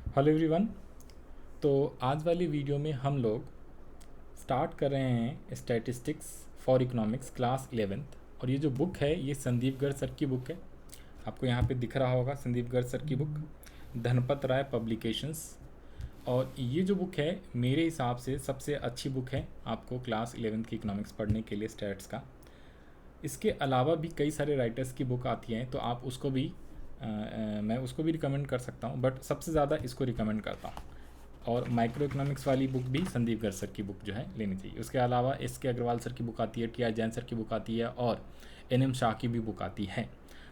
Hello everyone. तो आज वाली वीडियो में हम लोग स्टार्ट कर रहे हैं statistics for economics class 11th। और ये जो बुक है ये संदीप गर्ग सर की बुक है। आपको यहाँ पे दिख रहा होगा संदीप गर्ग सर की बुक, धनपत राय पब्लिकेशंस। और ये जो बुक है मेरे हिसाब से सबसे अच्छी बुक है आपको क्लास 11th की इकोनॉमिक्स पढ़ने के लिए स्टैट्स का। इसके अलावा भी कई सारे राइटर्स की बुक आती हैं तो आप उसको भी मैं उसको भी रिकमेंड कर सकता हूँ, बट सबसे ज़्यादा इसको रिकमेंड करता हूँ। और माइक्रो इकोनॉमिक्स वाली बुक भी संदीप गर्ग सर की बुक जो है लेनी चाहिए। उसके अलावा एस के अग्रवाल सर की बुक आती है, टी आर जैन सर की बुक आती है और एन एम शाह की भी बुक आती है।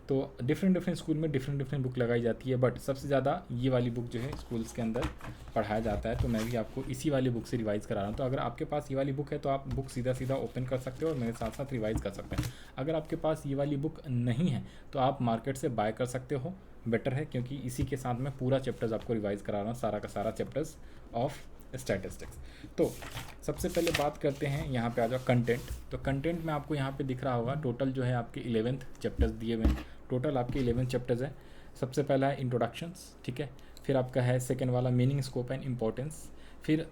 तो डिफरेंट डिफरेंट स्कूल में डिफरेंट डिफरेंट बुक लगाई जाती है, बट सबसे ज़्यादा ये वाली बुक जो है स्कूल्स के अंदर पढ़ाया जाता है। तो मैं भी आपको इसी वाली बुक से रिवाइज़ करा रहा हूँ। तो अगर आपके पास ये वाली बुक है तो आप बुक सीधा सीधा ओपन कर सकते हो और मेरे साथ साथ रिवाइज़ कर सकते हैं। अगर आपके पास ये वाली बुक नहीं है तो आप मार्केट से बाय कर सकते हो, बेटर है, क्योंकि इसी के साथ मैं पूरा चैप्टर्स आपको रिवाइज़ करा रहा हूँ, सारा का सारा चैप्टर्स ऑफ स्टैटिस्टिक्स। तो सबसे पहले बात करते हैं, यहाँ पे आ जाओ कंटेंट। तो कंटेंट में आपको यहाँ पे दिख रहा होगा टोटल जो है आपके 11th चैप्टर्स दिए हुए हैं। टोटल आपके 11 चैप्टर्स हैं। सबसे पहला है इंट्रोडक्शंस, ठीक है। फिर आपका है सेकेंड वाला मीनिंग, स्कोप एंड इंपॉर्टेंस। फिर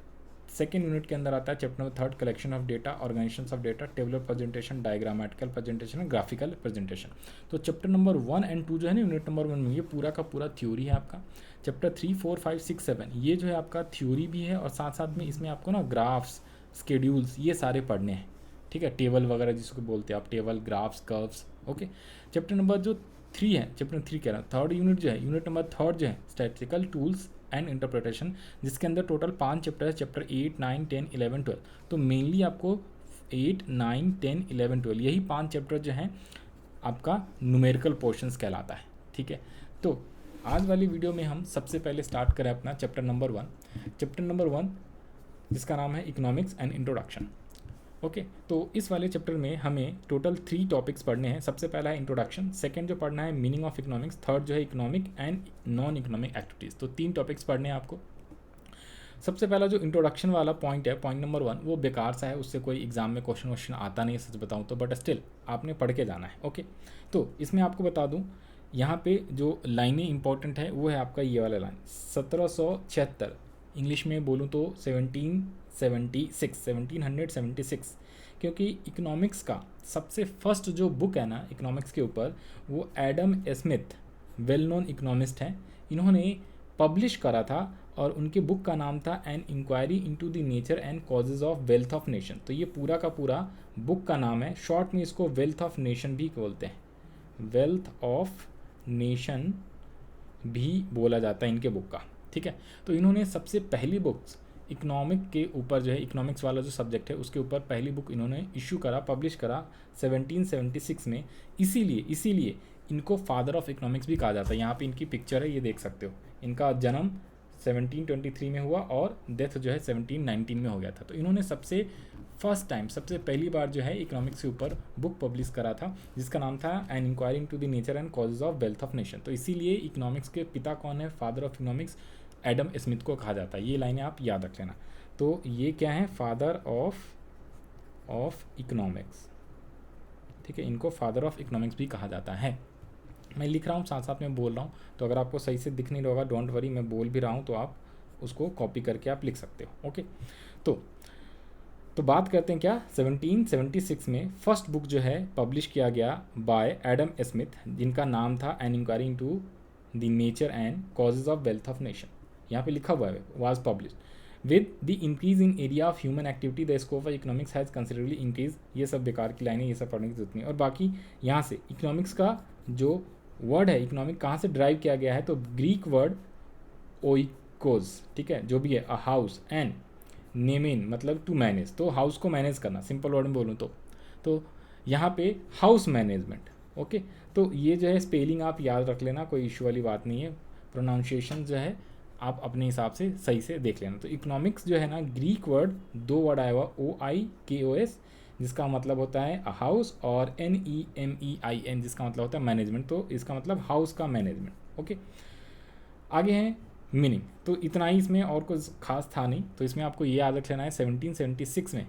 सेकेंड यूनिट के अंदर आता है chapter number 3 collection of data, organisation of data, tabular presentation, diagrammatical presentation और ग्राफिकल प्रेजेंटेशन। तो चैप्टर नंबर 1 एंड 2 जो है ना यूनिट नंबर 1 में ये पूरा का पूरा थ्योरी है आपका। चैप्टर 3, 4, 5, 6, 7 ये जो है आपका थ्योरी भी है और साथ साथ में इसमें आपको ना ग्राफ्स, स्केड्यूल्स ये सारे पढ़ने हैं, ठीक है। टेबल वगैरह जिसको बोलते हैं आप, table, graphs, curves, okay. Chapter number जो 3 है, चैप्टर 3 कह रहा हूँ, थर्ड यूनिट जो है, यूनिट नंबर 3 जो है स्टैटिस्टिकल टूल्स एंड इंटरप्रिटेशन, जिसके अंदर टोटल 5 चैप्टर है, चैप्टर 8, 9, 10, 11, 12। तो मेनली आपको 8, 9, 10, 11, 12 यही 5 चैप्टर जो हैं आपका न्यूमेरिकल पोर्शंस कहलाता है, ठीक है। तो आज वाली वीडियो में हम सबसे पहले स्टार्ट करें अपना चैप्टर नंबर 1। चैप्टर नंबर 1 जिसका नाम है इकोनॉमिक्स एंड इंट्रोडक्शन, ओके। तो इस वाले चैप्टर में हमें टोटल 3 टॉपिक्स पढ़ने हैं। सबसे पहला है इंट्रोडक्शन, सेकंड जो पढ़ना है मीनिंग ऑफ इकोनॉमिक्स, थर्ड जो है economic and non economic activities. तो 3 टॉपिक्स पढ़ने हैं आपको। सबसे पहला जो इंट्रोडक्शन वाला पॉइंट है, पॉइंट नंबर 1, वो बेकार सा है, उससे कोई एग्जाम में क्वेश्चन आता नहीं है सच बताऊँ तो, बट स्टिल आपने पढ़ के जाना है, ओके। तो इसमें आपको बता दूँ, यहाँ पे जो लाइनें इंपॉर्टेंट है वो है आपका ये वाला लाइन 1776, इंग्लिश में बोलूँ तो 1776, क्योंकि इकोनॉमिक्स का सबसे फर्स्ट जो बुक है ना इकोनॉमिक्स के ऊपर, वो Adam Smith, well known economist हैं, इन्होंने पब्लिश करा था और उनके बुक का नाम था an inquiry into the nature and causes of wealth of nation. तो ये पूरा का पूरा बुक का नाम है, शॉर्ट में इसको वेल्थ ऑफ नेशन भी बोलते हैं, वेल्थ ऑफ नेशन भी बोला जाता है इनके बुक का, ठीक है। तो इन्होंने सबसे पहली बुक्स इकोनॉमिक के ऊपर जो है, इकोनॉमिक्स वाला जो सब्जेक्ट है उसके ऊपर पहली बुक इन्होंने इशू करा, पब्लिश करा 1776 में। इसीलिए इनको फादर ऑफ इकोनॉमिक्स भी कहा जाता है। यहाँ पे इनकी पिक्चर है, ये देख सकते हो। इनका जन्म 1723 में हुआ और डेथ जो है 1719 में हो गया था। तो इन्होंने सबसे फर्स्ट टाइम, सबसे पहली बार जो है इकोनॉमिक्स के ऊपर बुक पब्लिश करा था, जिसका नाम था an inquiry into the nature and causes of wealth of nation. तो इसीलिए इकोनॉमिक्स के पिता कौन है, father of economics, Adam Smith को कहा जाता है। ये लाइनें आप याद रख लेना। तो ये क्या है, फादर ऑफ इकोनॉमिक्स, ठीक है। इनको फादर ऑफ इकोनॉमिक्स भी कहा जाता है। मैं लिख रहा हूँ साथ साथ में बोल रहा हूँ, तो अगर आपको सही से दिख नहीं रहा होगा डोंट वरी, मैं बोल भी रहा हूँ तो आप उसको कॉपी करके आप लिख सकते हो, ओके। तो बात करते हैं क्या, 1776 में फर्स्ट बुक जो है पब्लिश किया गया बाय एडम स्मिथ, जिनका नाम था an inquiry into the nature and causes of wealth of nation. यहाँ पे लिखा हुआ है was publish with the increase in area of human activity the scope of economics has considerably increase. ये सब बेकार की लाइनें, ये सब पढ़ने की जरूरत नहीं। और बाकी यहाँ से इकोनॉमिक्स का जो वर्ड है इकोनॉमिक कहाँ से ड्राइव किया गया है, तो ग्रीक वर्ड ओइकोज, ठीक है, जो भी है अ हाउस, एंड नेमेन मतलब टू मैनेज, तो हाउस को मैनेज करना, सिंपल वर्ड में बोलूँ तो यहाँ पे हाउस मैनेजमेंट, ओके। तो ये जो है स्पेलिंग आप याद रख लेना, कोई इशू वाली बात नहीं है। प्रोनाउंसिएशन जो है आप अपने हिसाब से सही से देख लेना। तो इकोनॉमिक्स जो है ना, ग्रीक वर्ड 2 वर्ड आया हुआ OIKOS, जिसका मतलब होता है अ हाउस, और NEMEIN जिसका मतलब होता है मैनेजमेंट। तो इसका मतलब हाउस का मैनेजमेंट, ओके। आगे हैं मीनिंग, तो इतना ही इसमें, और कुछ खास था नहीं। तो इसमें आपको ये याद रख लेना है 1776 में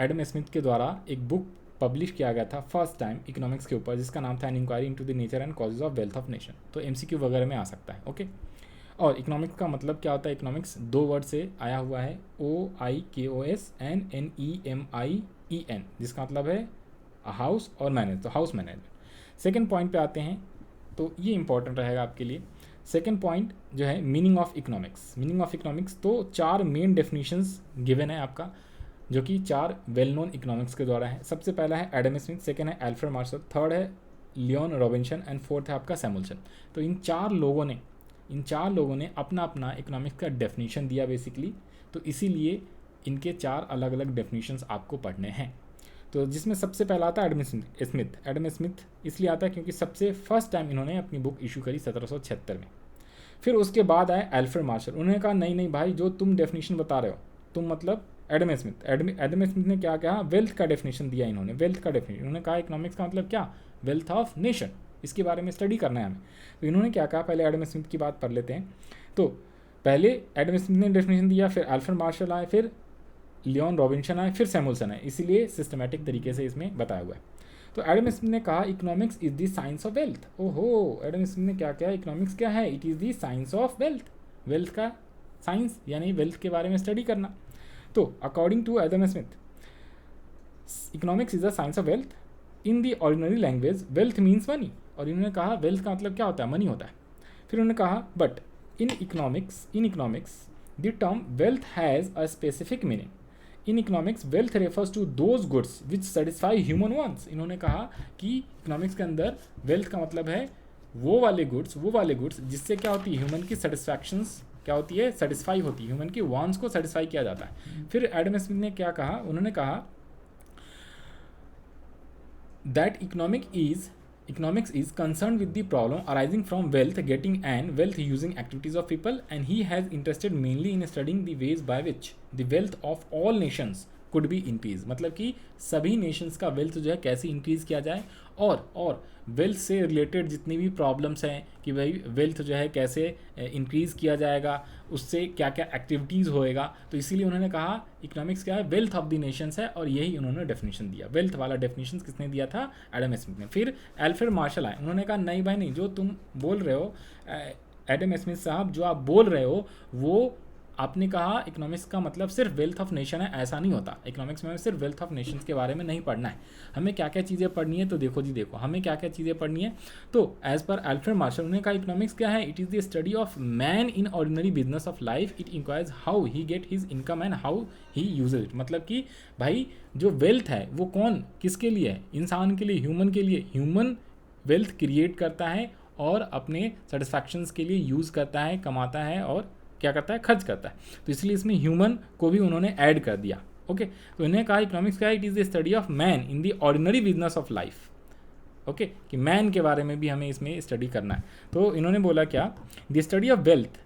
एडम स्मिथ के द्वारा एक बुक पब्लिश किया गया था फर्स्ट टाइम इकोनॉमिक्स के ऊपर, जिसका नाम था an inquiry into the nature and causes of wealth of nation. तो MCQ वगैरह में आ सकता है, ओके। और इकोनॉमिक्स का मतलब क्या होता है, इकोनॉमिक्स 2 वर्ड से आया हुआ है, OIKOSNNEMIEN, जिसका मतलब है हाउस और मैनेज, तो हाउस मैनेजमेंट। सेकेंड पॉइंट पे आते हैं, तो ये इंपॉर्टेंट रहेगा आपके लिए। सेकेंड पॉइंट जो है meaning of economics. Meaning of economics तो 4 मेन डेफिनेशंस गिवन है आपका, जो कि 4 वेल नोन इकोनॉमिक्स के द्वारा है। सबसे पहला है एडम स्मिथ, सेकेंड है अल्फ्रेड मार्शल, थर्ड है लियोन रॉबिन्सन एंड फोर्थ है आपका सैमुअल्सन। तो इन चार लोगों ने अपना अपना इकोनॉमिक्स का डेफिनेशन दिया बेसिकली, तो इसीलिए इनके 4 अलग अलग डेफिनेशंस आपको पढ़ने हैं। तो जिसमें सबसे पहला आता है एडम स्मिथ इसलिए आता है क्योंकि सबसे फर्स्ट टाइम इन्होंने अपनी बुक इशू करी 1776 में। फिर उसके बाद आए अल्फ्रेड मार्शल, उन्होंने कहा नहीं भाई, जो तुम डेफिनेशन बता रहे हो तुम मतलब एडम स्मिथ ने क्या कहा, वेल्थ का डेफिनेशन दिया इन्होंने, वेल्थ का डेफिनेशन। उन्होंने कहा इकोनॉमिक्स का मतलब क्या, वेल्थ ऑफ नेशन, इसके बारे में स्टडी करना है हमें। तो इन्होंने क्या कहा, पहले एडम स्मिथ की बात पढ़ लेते हैं। तो पहले एडम स्मिथ ने डेफिनेशन दिया, फिर अल्फ्रेड मार्शल आए, फिर लियोन रॉबिन्सन आए, फिर सैमुअल्सन आए, इसीलिए सिस्टमैटिक तरीके से इसमें बताया हुआ है। तो एडम स्मिथ ने कहा economics is the science of wealth. ओहो, एडम स्मिथ ने क्या कहा, इकोनॉमिक्स क्या है, it is the science of wealth, wealth का साइंस यानी वेल्थ के बारे में स्टडी करना। तो according to Adam Smith, economics is the science of wealth, in the ordinary language wealth means money. और इन्होंने कहा वेल्थ का मतलब क्या होता है, मनी होता है। फिर उन्होंने कहा but in economics the term wealth has a specific meaning. In economics wealth refers to those goods which satisfy human wants. इन्होंने कहा कि इकोनॉमिक्स के अंदर वेल्थ का मतलब है वो वाले गुड्स जिससे क्या होती है, ह्यूमन की सेटिस्फैक्शंस क्या होती है, सेटिस्फाई होती है, ह्यूमन की वांट्स को सेटिस्फाई किया जाता है। फिर एडम स्मिथ ने क्या कहा, उन्होंने कहा that economics is concerned with the problem arising from wealth getting and wealth using activities of people, and he has interested mainly in studying the ways by which the wealth of all nations could be increased। मतलब कि सभी Nations का wealth जो है कैसे increase किया जाए, और वेल्थ से रिलेटेड जितनी भी प्रॉब्लम्स हैं कि भाई वेल्थ जो है कैसे इंक्रीज़ किया जाएगा, उससे क्या क्या एक्टिविटीज़ होएगा। तो इसीलिए उन्होंने कहा इकोनॉमिक्स क्या है, वेल्थ ऑफ द नेशंस है, और यही उन्होंने डेफिनेशन दिया। वेल्थ वाला डेफिनेशन किसने दिया था, एडम स्मिथ ने। फिर अल्फ्रेड मार्शल आए, उन्होंने कहा नहीं भाई नहीं, जो तुम बोल रहे हो एडम स्मिथ साहब, जो आप बोल रहे हो वो आपने कहा इकोनॉमिक्स का मतलब सिर्फ वेल्थ ऑफ नेशन है, ऐसा नहीं होता। इकोनॉमिक्स में सिर्फ वेल्थ ऑफ नेशंस के बारे में नहीं पढ़ना है, हमें क्या क्या चीज़ें पढ़नी है। तो देखो जी देखो, हमें क्या क्या चीज़ें पढ़नी है। तो एज पर अल्फ्रेड मार्शल उन्होंने कहा इकोनॉमिक्स क्या है, it is the study of man in ordinary business of life, it inquires how he get his income and how he uses it. मतलब कि भाई जो वेल्थ है वो कौन किसके लिए है, इंसान के लिए, ह्यूमन के लिए। ह्यूमन वेल्थ क्रिएट करता है और अपने सेटिस्फैक्शंस के लिए यूज़ करता है, कमाता है और क्या करता है, खर्च करता है। तो इसलिए इसमें ह्यूमन को भी उन्होंने ऐड कर दिया। ओके, तो इन्होंने कहा इकोनॉमिक्स क्या है, it is the study of man in the ordinary business of life. Okay, कि मैन के बारे में भी हमें इसमें स्टडी करना है। तो इन्होंने बोला क्या, the study of wealth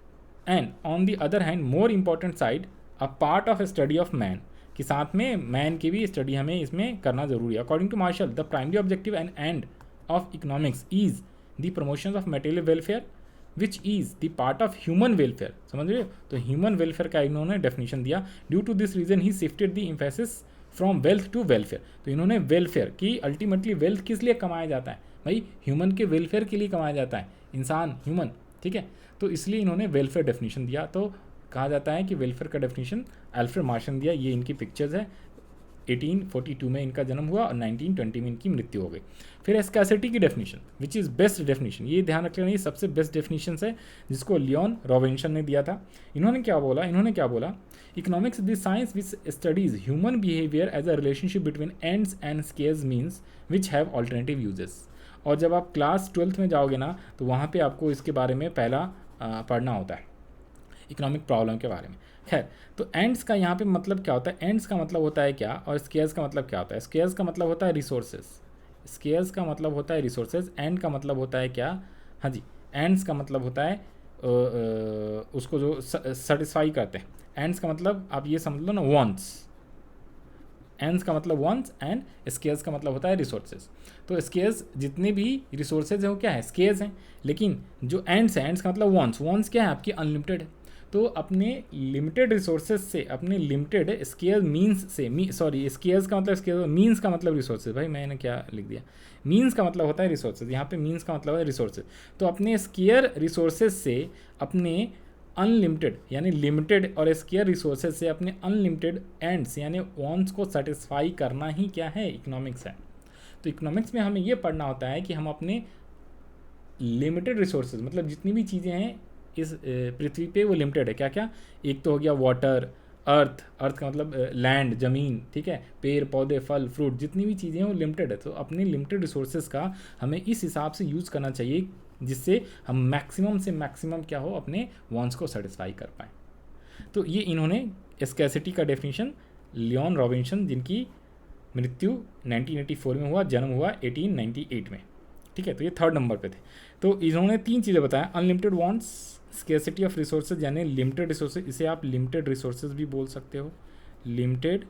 and on the other hand more important side a part of study of man, कि साथ में मैन की भी स्टडी हमें इसमें करना जरूरी है। According to Marshall the primary objective and end of economics is the promotion of material welfare which is the part of human welfare. समझ रहे हो, तो ह्यूमन वेलफेयर का इन्होंने डेफिनेशन दिया। Due to this reason he shifted the emphasis from wealth to welfare. तो इन्होंने welfare की, अल्टीमेटली वेल्थ किस लिए कमाया जाता है भाई, ह्यूमन के वेलफेयर के लिए कमाया जाता है, इंसान ह्यूमन, ठीक है। तो इसलिए इन्होंने वेलफेयर डेफिनेशन दिया। तो कहा जाता है कि वेलफेयर का डेफिनेशन अल्फ्रेड मार्शल ने दिया। ये इनकी पिक्चर्स है, 1842 में इनका जन्म हुआ और 1920 में इनकी मृत्यु हो गई। फिर स्कैर्सिटी की definition which is best definition, ये ध्यान रख लेना, ये सबसे बेस्ट डेफिनेशन है जिसको लियोन रॉबिन्सन ने दिया था। इन्होंने क्या बोला, economics the science which studies human behaviour as a relationship between ends and scarce means which have alternative uses. और जब आप क्लास 12th में जाओगे ना, तो वहाँ पे आपको इसके बारे में पहला पढ़ना होता है, इकोनॉमिक प्रॉब्लम के बारे में। खैर, तो एंड्स का यहाँ पे मतलब क्या होता है, एंड्स का मतलब होता है क्या, और स्केयर्स का मतलब क्या होता है। स्केयर्स का मतलब होता है रिसोर्सेज, एंड का मतलब होता है क्या, हाँ जी, एंड्स का मतलब होता है उसको जो सेटिस्फाई करते हैं। एंड्स का मतलब आप ये समझ लो ना, वांट्स। एंड्स का मतलब वांट्स एंड स्केयर्स का मतलब होता है रिसोर्सेज। तो स्केयर्स जितने भी रिसोर्सेज हैं वो क्या है, स्केयर्स हैं, लेकिन जो एंड्स है, एंड्स का मतलब वांट्स क्या है, आपकी अनलिमिटेड है। तो अपने लिमिटेड रिसोर्सेज से, अपने लिमिटेड स्केयर मीन्स से, स्केयर्स का मतलब स्केयर, मीन्स का मतलब रिसोर्सेज, भाई मैंने क्या लिख दिया, मीन्स का मतलब होता है रिसोर्सेज, यहाँ पे मीन्स का मतलब है रिसोर्सेज। तो अपने स्केयर रिसोर्सेज से अपने अनलिमिटेड यानी लिमिटेड और स्केयर रिसोर्सेज से अपने अनलिमिटेड एंड्स यानी वांट्स को सेटिस्फाई करना ही क्या है, इकोनॉमिक्स है। तो इकोनॉमिक्स में हमें ये पढ़ना होता है कि हम अपने लिमिटेड रिसोर्सेज, मतलब जितनी भी चीज़ें हैं इस पृथ्वी पे वो लिमिटेड है। क्या क्या, एक तो हो गया वाटर, अर्थ, अर्थ का मतलब लैंड, ज़मीन, ठीक है, पेड़ पौधे, फल फ्रूट, जितनी भी चीज़ें हैं वो लिमिटेड है। तो अपने लिमिटेड रिसोर्सेज का हमें इस हिसाब से यूज़ करना चाहिए जिससे हम मैक्सिमम से मैक्सिमम क्या हो, अपने वांट्स को सेटिस्फाई कर पाएँ। तो ये इन्होंने स्कैसिटी का डेफिनेशन लियोन रॉबिन्सन, जिनकी मृत्यु 1984 में हुआ, जन्म हुआ 1898 में, ठीक है, तो ये 3rd नंबर पे थे। तो इन्होंने 3 चीज़ें बताया, unlimited wants, scarcity of resources यानी लिमिटेड रिसोर्सेज, इसे आप लिमिटेड रिसोर्सेज भी बोल सकते हो, लिमिटेड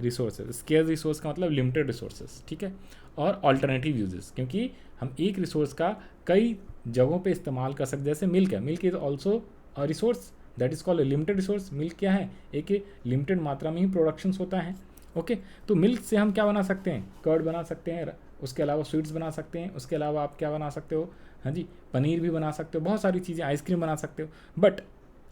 रिसोर्सेज, स्केयर रिसोर्स का मतलब लिमिटेड रिसोर्सेज, ठीक है, और ऑल्टरनेटिव यूजेस, क्योंकि हम एक रिसोर्स का कई जगहों पे इस्तेमाल कर सकते, जैसे मिल्क है, milk is also a resource that is called limited resource. Milk क्या है, एक लिमिटेड मात्रा में ही प्रोडक्शन होता है, ओके। तो मिल्क से हम क्या बना सकते हैं, कर्ड बना सकते हैं, उसके अलावा स्वीट्स बना सकते हैं, उसके अलावा आप क्या बना सकते हो, हाँ जी, पनीर भी बना सकते हो, बहुत सारी चीज़ें, आइसक्रीम बना सकते हो। बट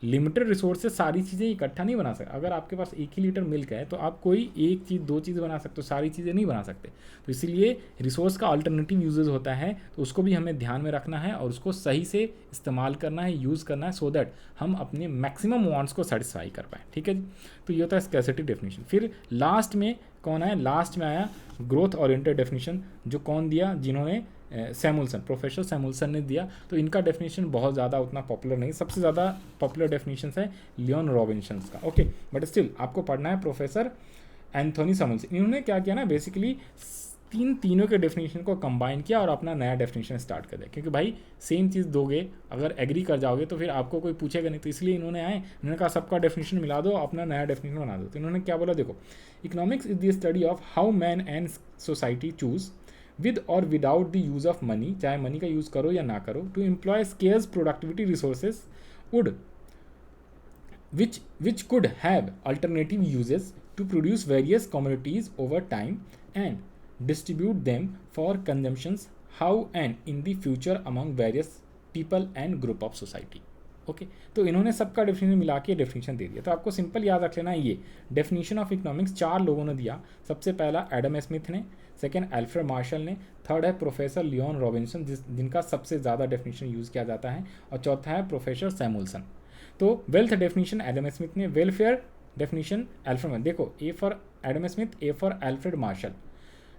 लिमिटेड रिसोर्स से सारी चीज़ें इकट्ठा नहीं बना सकते। अगर आपके पास 1 ही लीटर मिल्क है तो आप कोई एक चीज़ 2 चीज़ बना सकते हो, सारी चीज़ें नहीं बना सकते। तो इसीलिए रिसोर्स का अल्टरनेटिव यूजेस होता है, तो उसको भी हमें ध्यान में रखना है और उसको सही से इस्तेमाल करना है, यूज़ करना है, सो दैट हम अपने मैक्सिमम वांट्स को सेटिस्फाई कर पाएँ, ठीक है जी। तो ये होता है स्कैसिटी डेफिनेशन। फिर लास्ट में कौन आया, लास्ट में आया ग्रोथ ओरिएंटेड डेफिनेशन, जो कौन दिया, जिन्होंने सैमुअल्सन, प्रोफेसर सैमुअल्सन ने दिया। तो इनका डेफिनेशन बहुत ज़्यादा उतना पॉपुलर नहीं, सबसे ज़्यादा पॉपुलर डेफिनेशन है लियोन रॉबिन्सन का, ओके। बट स्टिल आपको पढ़ना है प्रोफेसर एंथोनी सैमुअल्सन। इन्होंने क्या किया ना, बेसिकली तीनों के डेफिनेशन को कंबाइन किया और अपना नया डेफिनेशन स्टार्ट कर दिया, क्योंकि भाई सेम चीज़ दोगे, अगर एग्री कर जाओगे तो फिर आपको कोई पूछेगा नहीं। तो इसलिए इन्होंने कहा सबका डेफिनेशन मिला दो, अपना नया डेफिनेशन बना दो। तो इन्होंने क्या बोला, देखो, economics is the study of how man and society choose with और without the use of money, चाहे मनी का यूज़ करो या ना करो, to employ scarce productivity resources would which could have alternative uses to produce various commodities over time and distribute them for consumptions how and in the future among various people and group of society, okay. तो इन्होंने सबका definition मिला के definition दे दिया। तो आपको simple याद रख लेना, ये डेफिनेशन ऑफ इकोनॉमिक्स 4 लोगों ने दिया। सबसे पहला एडम स्मिथ ने, सेकेंड एल्फ्रेड मार्शल ने, थर्ड है प्रोफेसर लियोन रॉबिन्सन जिनका सबसे ज़्यादा डेफिनेशन यूज़ किया जाता है, और चौथा है प्रोफेसर सैमुअल्सन। तो वेल्थ डेफिनेशन एडम स्मिथ ने, वेलफेयर डेफिनेशन एल्फ्रेड, देखो A for Adam Smith, A for Alfred Marshall,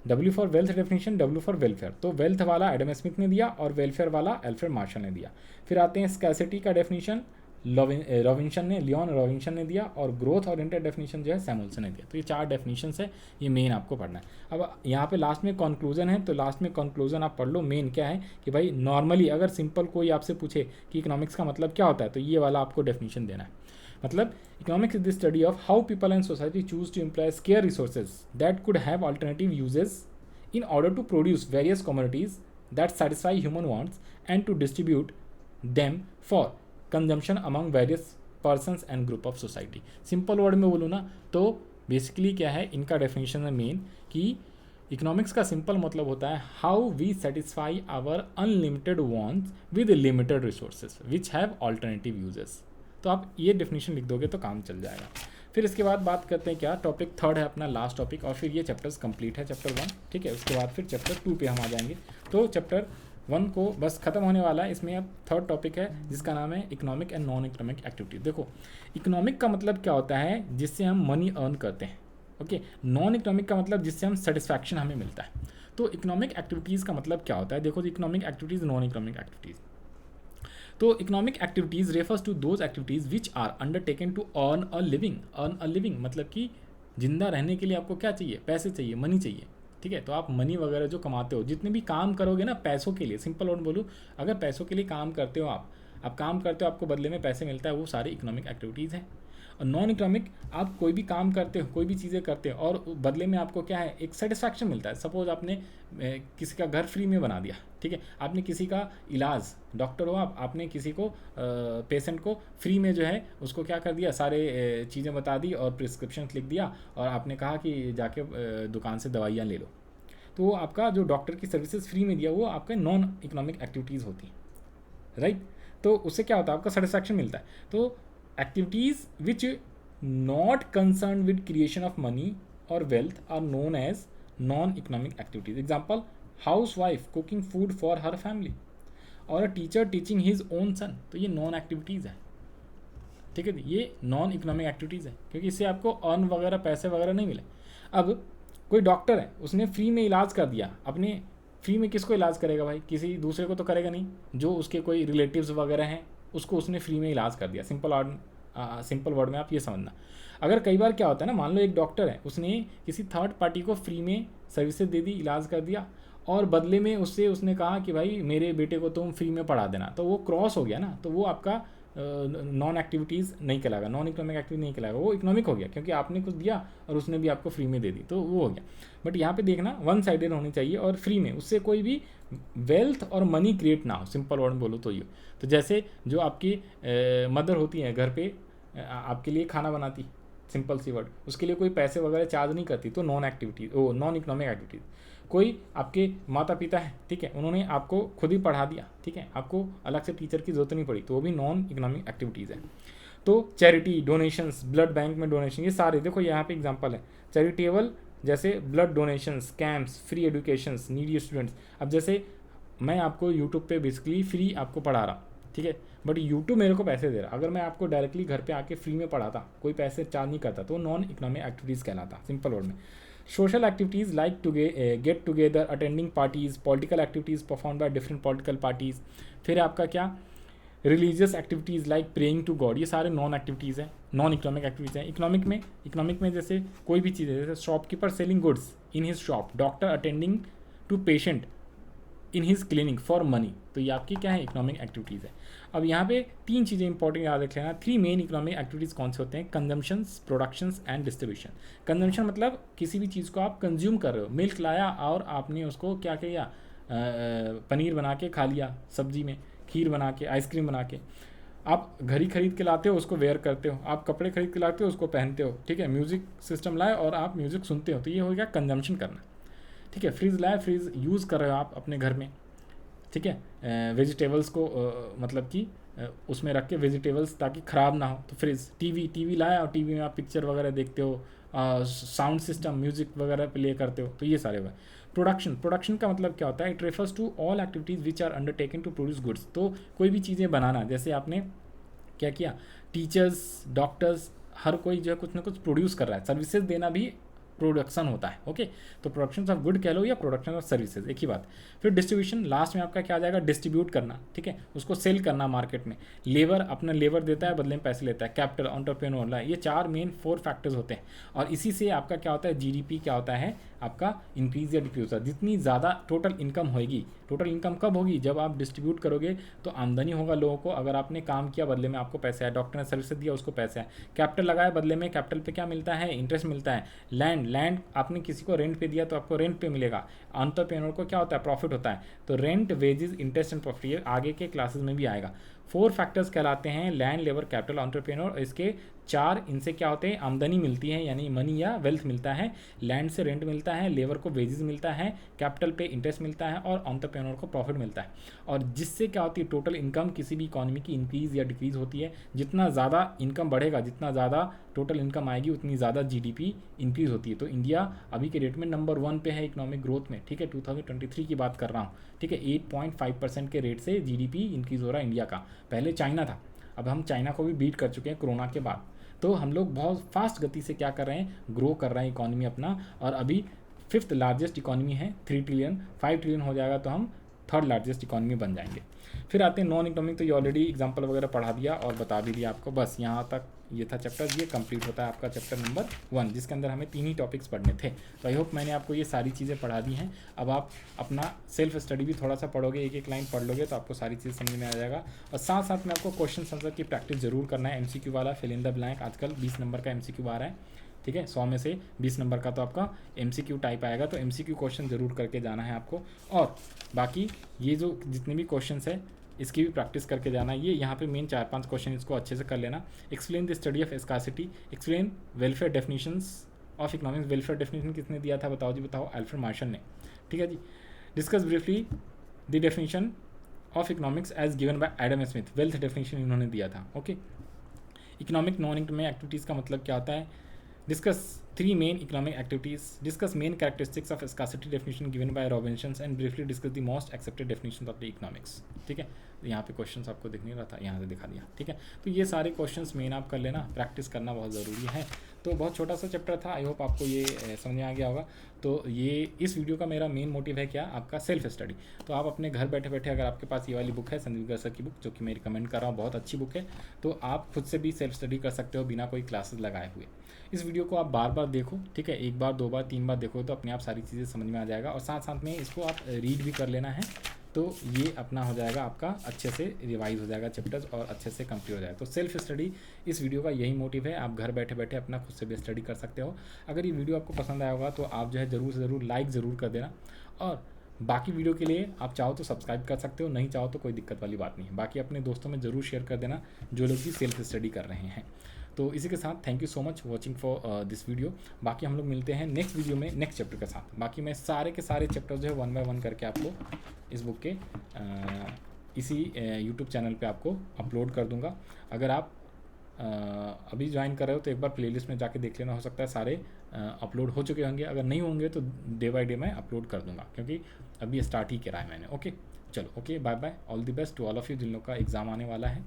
W for wealth definition, W for welfare. तो वेल्थ वाला एडम स्मिथ ने दिया और वेलफेयर वाला एल्फ्रेड मार्शल ने दिया। फिर आते हैं स्कैसिटी का डेफिनेशन रॉबिन्सन ने, लियोन रॉबिन्सन ने दिया, और ग्रोथ ओरिएंटेड डेफिनेशन जो है सैमुअल्सन ने दिया। तो ये 4 डेफिनेशन है, ये मेन आपको पढ़ना है। अब यहाँ पे लास्ट में कंक्लूजन है, तो लास्ट में कंक्लूजन आप पढ़ लो। मेन क्या है कि भाई नॉर्मली अगर सिंपल कोई आपसे पूछे कि इकोनॉमिक्स का मतलब क्या होता है, तो ये वाला आपको डेफिनेशन देना है। मतलब economics is the study of how people and society choose to employ scarce resources that could have alternative uses in order to produce various commodities that satisfy human wants and to distribute them for consumption among various persons and group of society। Simple word में बोलूँ ना तो basically क्या है, इनका definition है main कि economics का सिंपल मतलब होता है how we satisfy our unlimited wants with limited resources which have alternative uses. तो आप ये डेफिनेशन लिख दोगे तो काम चल जाएगा। फिर इसके बाद बात करते हैं क्या, टॉपिक 3rd है अपना लास्ट टॉपिक, और फिर ये चैप्टर्स कंप्लीट है, चैप्टर 1, ठीक है। उसके बाद फिर चैप्टर 2 पे हम आ जाएंगे। तो चैप्टर 1 को बस खत्म होने वाला है, इसमें अब 3rd टॉपिक है जिसका नाम है economic and non economic activities. देखो इकोनॉमिक का मतलब क्या होता है, जिससे हम मनी अर्न करते हैं, ओके। नॉन इकोनॉमिक का मतलब जिससे हम सेटिस्फैक्शन हमें मिलता है। तो इकोनॉमिक एक्टिविटीज़ का मतलब क्या होता है, देखो economic activities, non economic activities. तो economic activities refers to those activities which are undertaken to earn a living. Earn a living मतलब कि जिंदा रहने के लिए आपको क्या चाहिए, पैसे चाहिए, मनी चाहिए, ठीक है। तो आप मनी वगैरह जो कमाते हो, जितने भी काम करोगे ना पैसों के लिए, सिंपल वर्ड बोलूँ, अगर पैसों के लिए काम करते हो आप, आप काम करते हो, आपको बदले में पैसे मिलता है, वो सारी इकोनॉमिक एक्टिविटीज़ हैं। और नॉन इकोनॉमिक, आप कोई भी काम करते हो, कोई भी चीज़ें करते हो और बदले में आपको क्या है, एक सेटिस्फैक्शन मिलता है। सपोज आपने किसी का घर फ्री में बना दिया, ठीक है, आपने किसी का इलाज, डॉक्टर हो आप, आपने किसी को पेशेंट को फ्री में जो है उसको क्या कर दिया, सारे चीज़ें बता दी और प्रिस्क्रिप्शन लिख दिया और आपने कहा कि जाके दुकान से दवाइयाँ ले लो। तो वो आपका जो डॉक्टर की सर्विसेज फ्री में दिया, वो आपका नॉन इकोनॉमिक एक्टिविटीज़ होती हैं, राइट। तो उससे क्या होता है, आपका सेटिस्फैक्शन मिलता है। तो activities which not concern with creation of money और wealth are known as non economic activities. Example, housewife cooking food for her family और a teacher teaching his own son. तो ये नॉन एक्टिविटीज़ है, ठीक है, ये non economic activities है, क्योंकि इससे आपको अर्न वगैरह पैसे वगैरह नहीं मिले। अब कोई डॉक्टर है, उसने फ्री में इलाज कर दिया, अपने फ्री में किसको इलाज करेगा भाई, किसी दूसरे को तो करेगा नहीं, जो उसके कोई रिलेटिव्स वगैरह हैं उसको उसने फ्री में इलाज कर दिया। सिंपल वर्ड में आप ये समझना। अगर कई बार क्या होता है ना, मान लो एक डॉक्टर है, उसने किसी थर्ड पार्टी को फ्री में सर्विसेज दे दी, इलाज कर दिया और बदले में उसने कहा कि भाई मेरे बेटे को तुम फ्री में पढ़ा देना, तो वो क्रॉस हो गया ना, तो वो आपका नॉन एक्टिविटीज़ नहीं कहलाएगा, नॉन इकोनॉमिक एक्टिविटी नहीं कहलाएगा, वो इकोनॉमिक हो गया, क्योंकि आपने कुछ दिया और उसने भी आपको फ्री में दे दी, तो वो हो गया। बट यहाँ पे देखना वन साइडेड होनी चाहिए और फ्री में, उससे कोई भी वेल्थ और मनी क्रिएट ना हो। सिंपल वर्ड में बोलो तो ये, तो जैसे जो आपकी मदर होती हैं घर पे आपके लिए खाना बनाती, सिंपल सी वर्ड, उसके लिए कोई पैसे वगैरह चार्ज नहीं करती, तो नॉन एक्टिविटीज, ओ नॉन इकोनॉमिक एक्टिविटीज़। कोई आपके माता पिता हैं, ठीक है, उन्होंने आपको खुद ही पढ़ा दिया, ठीक है, आपको अलग से टीचर की जरूरत नहीं पड़ी, तो वो भी नॉन इकोनॉमिक एक्टिविटीज़ है। तो चैरिटी, डोनेशंस, ब्लड बैंक में डोनेशन, ये सारे देखो यहाँ पे एग्जांपल है चैरिटेबल, जैसे blood donations, camps, free educations, needy students. अब जैसे मैं आपको यूट्यूब पे बेसिकली फ्री आपको पढ़ा रहा, ठीक है, बट यूट्यूब मेरे को पैसे दे रहा, अगर मैं आपको डायरेक्टली घर पे आके फ्री में पढ़ाता, कोई पैसे चार्ज नहीं करता, तो नॉन इकोनॉमिक एक्टिविटीज़ कहलाता, सिंपल वर्ड में। Social activities like get together, attending parties, political activities perform by different political parties. फिर आपका क्या, religious activities like praying to God, ये सारे नॉन एक्टिविटीज़ हैं, नॉन इकोनॉमिक एक्टिविटीज़ हैं। इकोनॉमिक में जैसे कोई भी चीज़ है, जैसे shopkeeper selling goods in his shop, doctor attending to patient in his clinic for money, तो ये आपकी क्या है, इकोनॉमिक एक्टिविटीज़ है। अब यहाँ पे तीन चीज़ें इंपॉर्टेंट याद रख लेना। 3 मेन इकोनॉमिक एक्टिविटीज़ कौन से होते हैं, consumptions, productions and distribution. Consumption मतलब किसी भी चीज़ को आप कंज्यूम कर रहे हो, मिल्क लाया और आपने उसको क्या किया, पनीर बना के खा लिया, सब्जी में खीर बना के, आइसक्रीम बना के। आप घड़ी खरीद के लाते हो, उसको वेयर करते हो, आप कपड़े खरीद के लाते हो, उसको पहनते हो, ठीक है, म्यूज़िक सिस्टम लाए और आप म्यूज़िक सुनते हो, तो ये हो गया कंजम्पशन करना, ठीक है। फ्रिज लाए, फ्रिज यूज़ कर रहे हो आप अपने घर में, ठीक है, वेजिटेबल्स को मतलब कि उसमें रख के वेजिटेबल्स ताकि ख़राब ना हो, तो फ्रिज। टीवी लाया और टीवी में आप पिक्चर वगैरह देखते हो, साउंड सिस्टम, म्यूज़िक वगैरह प्ले करते हो, तो ये सारे हुए। प्रोडक्शन का मतलब क्या होता है, it refers to all activities which are undertaken to produce goods. तो कोई भी चीज़ें बनाना, जैसे आपने क्या किया, टीचर्स, डॉक्टर्स, हर कोई जो है कुछ ना कुछ प्रोड्यूस कर रहा है, सर्विसेज देना भी प्रोडक्शन होता है, ओके। तो प्रोडक्शन ऑफ गुड कह लो या प्रोडक्शन ऑफ सर्विसेज, एक ही बात। फिर डिस्ट्रीब्यूशन, लास्ट में आपका क्या आ जाएगा, डिस्ट्रीब्यूट करना, ठीक है, उसको सेल करना मार्केट में। लेबर अपना लेबर देता है, बदले में पैसे लेता है। कैपिटल, एंटरप्रेन्योर, ये 4 फैक्टर्स होते हैं और इसी से आपका क्या होता है, जीडीपी क्या होता है आपका, इंक्रीज या डिक्रीज होता है। जितनी ज़्यादा टोटल इनकम होगी, टोटल इनकम कब होगी, जब आप डिस्ट्रीब्यूट करोगे तो आमदनी होगा लोगों को। अगर आपने काम किया बदले में आपको पैसे आए, डॉक्टर ने सर्विस दिया उसको पैसे आए। कैपिटल लगाया बदले में, कैपिटल पे क्या मिलता है, इंटरेस्ट मिलता है। लैंड आपने किसी को रेंट पे दिया तो आपको रेंट पे मिलेगा। एंटरप्रेन्योर को क्या होता है, प्रॉफिट होता है। तो rent, wages, interest and profit, ये आगे के क्लासेस में भी आएगा। 4 फैक्टर्स कहलाते हैं, लैंड, लेबर, कैपिटल, एंटरप्रेन्योर। इसके 4 इनसे क्या होते हैं, आमदनी मिलती है, यानी मनी या वेल्थ मिलता है। लैंड से रेंट मिलता है, लेबर को वेजेस मिलता है, कैपिटल पे इंटरेस्ट मिलता है और एंटरप्रेन्योर को प्रॉफिट मिलता है। और जिससे क्या होती है, टोटल इनकम किसी भी इकोनॉमी की इंक्रीज या डिक्रीज होती है। जितना ज़्यादा इनकम बढ़ेगा, जितना ज़्यादा टोटल इनकम आएगी, उतनी ज़्यादा जीडीपी इंक्रीज होती है। तो इंडिया अभी के डेट में नंबर 1 पे है इकोनॉमिक ग्रोथ में, ठीक है, 2023 की बात कर रहा हूँ, ठीक है। 8.5% के रेट से जीडीपी इंक्रीज हो रहा है इंडिया का। पहले चाइना था, अब हम चाइना को भी बीट कर चुके हैं कोरोना के बाद। तो हम लोग बहुत फास्ट गति से क्या कर रहे हैं, ग्रो कर रहे हैं इकोनॉमी अपना, और अभी 5th लार्जेस्ट इकोनॉमी है, 3 ट्रिलियन, 5 ट्रिलियन हो जाएगा तो हम थर्ड लार्जेस्ट इकॉनमी बन जाएंगे। फिर आते हैं नॉन इकोनॉमिक, तो ये ऑलरेडी एग्जाम्पल वगैरह पढ़ा दिया और बता भी दिया आपको, बस यहाँ तक ये था चैप्टर। ये कंप्लीट होता है आपका चैप्टर नंबर 1, जिसके अंदर हमें 3 ही टॉपिक्स पढ़ने थे। तो आई होप मैंने आपको ये सारी चीज़ें पढ़ा दी हैं। अब आप अपना सेल्फ स्टडी भी थोड़ा सा पढ़ोगे, एक एक लाइन पढ़ लोगे तो आपको सारी चीज़ें समझ में आ जाएगा। और साथ साथ में आपको क्वेश्चन आंसर की प्रैक्टिस जरूर करना है। MCQ वाला फिल इन द ब्लैंक, आजकल 20 नंबर का MCQ आ रहा है, ठीक है। 100 में से 20 नंबर का तो आपका MCQ टाइप आएगा, तो MCQ क्वेश्चन जरूर करके जाना है आपको। और बाकी ये जो जितने भी क्वेश्चंस है इसकी भी प्रैक्टिस करके जाना है। ये यहाँ पे मेन 4-5 क्वेश्चन इसको अच्छे से कर लेना। Explain the study of scarcity, explain welfare definitions of economics. Welfare definition किसने दिया था बताओ जी, बताओ, अल्फ्रेड मार्शल ने, ठीक है जी। Discuss briefly the definition of economics as given by Adam Smith, wealth definition इन्होंने दिया था, okay. Economic non economic activities का मतलब क्या होता है। Discuss 3 main economic activities, discuss main characteristics of scarcity definition given by Robinson and briefly discuss the most accepted definition of the economics, ठीक है। यहाँ पे क्वेश्चंस आपको दिख नहीं रहा था, यहाँ से दिखा दिया, ठीक है। तो ये सारे क्वेश्चंस मेन आप कर लेना, प्रैक्टिस करना बहुत ज़रूरी है। तो बहुत छोटा सा चैप्टर था, आई होप आपको ये समझ में आ गया होगा। तो ये इस वीडियो का मेरा मेन मोटिव है क्या, आपका सेल्फ स्टडी। तो आप अपने घर बैठे बैठे अगर आपके पास ये वाली बुक है संदीप गर्ग सर की बुक, जो कि मैं रिकमेंड कर रहा हूँ, बहुत अच्छी बुक है, तो आप खुद से भी सेल्फ स्टडी कर सकते हो बिना कोई क्लासेस लगाए हुए। इस वीडियो को आप बार बार देखो, ठीक है, 1 बार 2 बार 3 बार देखो तो अपने आप सारी चीज़ें समझ में आ जाएगा। और साथ साथ में इसको आप रीड भी कर लेना है, तो ये अपना हो जाएगा आपका, अच्छे से रिवाइज हो जाएगा चैप्टर्स और अच्छे से कंप्लीट हो जाएगा। तो सेल्फ स्टडी इस वीडियो का यही मोटिव है, आप घर बैठे बैठे अपना खुद से भी स्टडी कर सकते हो। अगर ये वीडियो आपको पसंद आया होगा तो आप जो है ज़रूर से ज़रूर लाइक ज़रूर कर देना। और बाकी वीडियो के लिए आप चाहो तो सब्सक्राइब कर सकते हो, नहीं चाहो तो कोई दिक्कत वाली बात नहीं है। बाकी अपने दोस्तों में ज़रूर शेयर कर देना जो लोग भी सेल्फ स्टडी कर रहे हैं। तो इसी के साथ thank you so much watching for this video. बाकी हम लोग मिलते हैं नेक्स्ट वीडियो में नेक्स्ट चैप्टर के साथ। बाकी मैं सारे के सारे चैप्टर जो है 1 बाय 1 करके आपको इस बुक के इसी यूट्यूब चैनल पे आपको अपलोड कर दूंगा। अगर आप अभी ज्वाइन कर रहे हो तो एक बार प्लेलिस्ट में जाके देख लेना, हो सकता है सारे अपलोड हो चुके होंगे, अगर नहीं होंगे तो डे बाय डे मैं अपलोड कर दूंगा, क्योंकि अभी स्टार्ट ही करा है मैंने। ओके, चलो, okay, bye bye, all the best to all of you जिन लोग का एग्ज़ाम आने वाला है।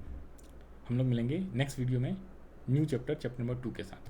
हम लोग मिलेंगे नेक्स्ट वीडियो में न्यू चैप्टर नंबर 2 के साथ।